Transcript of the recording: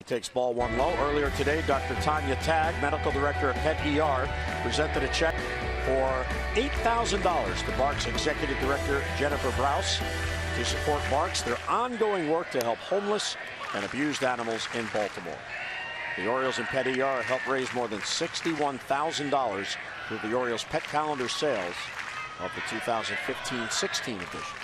takes ball one low. Earlier today, Dr. Tanya Tagg, medical director of Pet ER, presented a check for $8,000 to BARCS executive director Jennifer Brause to support BARCS, their ongoing work to help homeless and abused animals in Baltimore. The Orioles and Pet ER helped raise more than $61,000 through the Orioles Pet Calendar sales of the 2015-16 edition.